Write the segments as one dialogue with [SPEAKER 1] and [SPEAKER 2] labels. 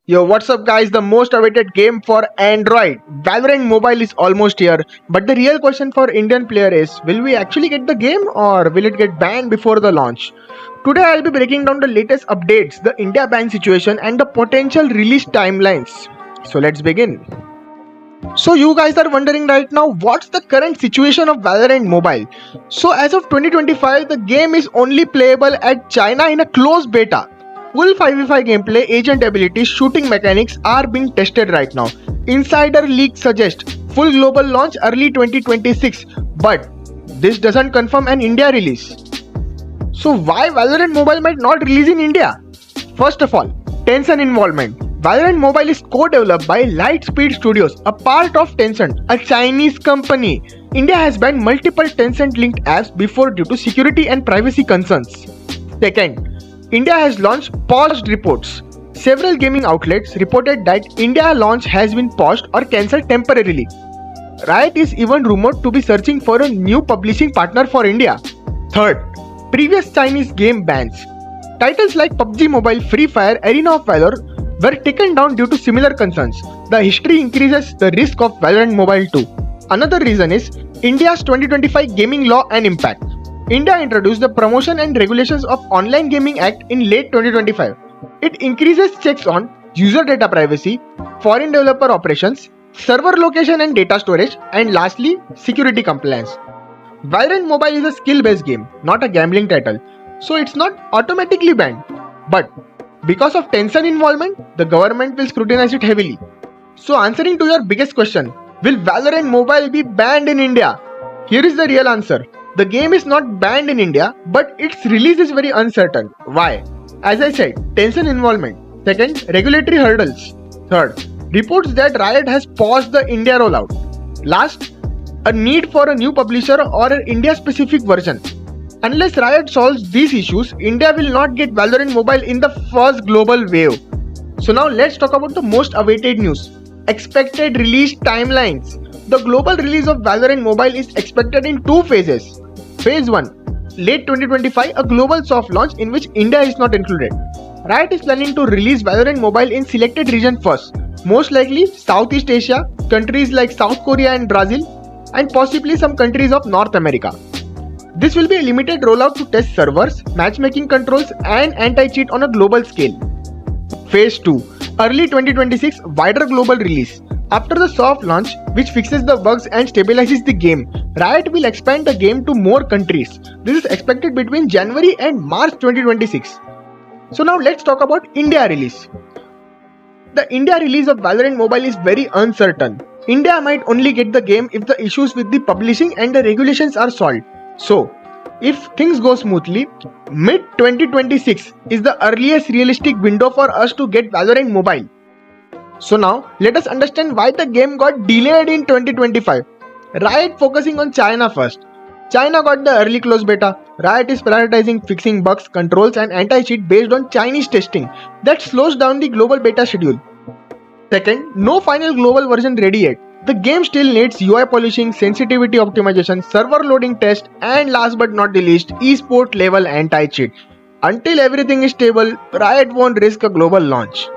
[SPEAKER 1] Yo, what's up guys? The most awaited game for Android. Valorant Mobile is almost here. But the real question for Indian player is, will we actually get the game or will it get banned before the launch? Today I'll be breaking down the latest updates, the India ban situation and the potential release timelines. So let's begin. So you guys are wondering right now, what's the current situation of Valorant Mobile? So as of 2025, the game is only playable at China in a closed beta. Full 5v5 gameplay, agent abilities, shooting mechanics are being tested right now. Insider leaks suggest full global launch early 2026, but this doesn't confirm an India release. So why Valorant Mobile might not release in India? First of all, Tencent involvement. Valorant Mobile is co-developed by Lightspeed Studios, a part of Tencent, a Chinese company. India has banned multiple Tencent-linked apps before due to security and privacy concerns. Second, India has launched paused reports. Several gaming outlets reported that India launch has been paused or cancelled temporarily. Riot is even rumored to be searching for a new publishing partner for India. Third, previous Chinese game bans. Titles like PUBG Mobile, Free Fire, Arena of Valor were taken down due to similar concerns. The history increases the risk of Valorant Mobile too. Another reason is India's 2025 gaming law and impact. India introduced the Promotion and Regulations of Online Gaming Act in late 2025. It increases checks on user data privacy, foreign developer operations, server location and data storage, and lastly, security compliance. Valorant Mobile is a skill-based game, not a gambling title, so it's not automatically banned. But because of Tencent involvement, the government will scrutinize it heavily. So answering to your biggest question, will Valorant Mobile be banned in India? Here is the real answer. The game is not banned in India, but its release is very uncertain. Why? As I said, Tencent involvement. Second, regulatory hurdles. Third, reports that Riot has paused the India rollout. Last, a need for a new publisher or an India-specific version. Unless Riot solves these issues, India will not get Valorant Mobile in the first global wave. So now let's talk about the most awaited news. Expected release timelines. The global release of Valorant Mobile is expected in two phases. Phase 1, late 2025, a global soft launch in which India is not included. Riot is planning to release Valorant Mobile in selected regions first, most likely Southeast Asia, countries like South Korea and Brazil, and possibly some countries of North America. This will be a limited rollout to test servers, matchmaking controls, and anti-cheat on a global scale. Phase 2, early 2026, wider global release. After the soft launch, which fixes the bugs and stabilizes the game, Riot will expand the game to more countries. This is expected between January and March 2026. So now let's talk about India release. The India release of Valorant Mobile is very uncertain. India might only get the game if the issues with the publishing and the regulations are solved. So, if things go smoothly, mid-2026 is the earliest realistic window for us to get Valorant Mobile. So now, let us understand why the game got delayed in 2025. Riot focusing on China first. China got the early closed beta. Riot is prioritizing fixing bugs, controls and anti-cheat based on Chinese testing. That slows down the global beta schedule. Second, no final global version ready yet. The game still needs UI polishing, sensitivity optimization, server loading test, and last but not the least, esport level anti-cheat. Until everything is stable, Riot won't risk a global launch.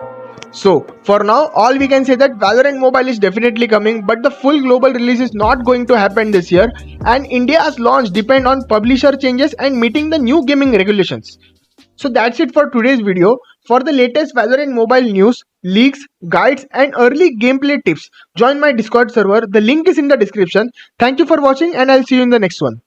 [SPEAKER 1] So, for now, all we can say that Valorant Mobile is definitely coming, but the full global release is not going to happen this year, and India's launch depends on publisher changes and meeting the new gaming regulations. So that's it for today's video. For the latest Valorant Mobile news, leaks, guides and early gameplay tips, join my Discord server. The link is in the description. Thank you for watching and I'll see you in the next one.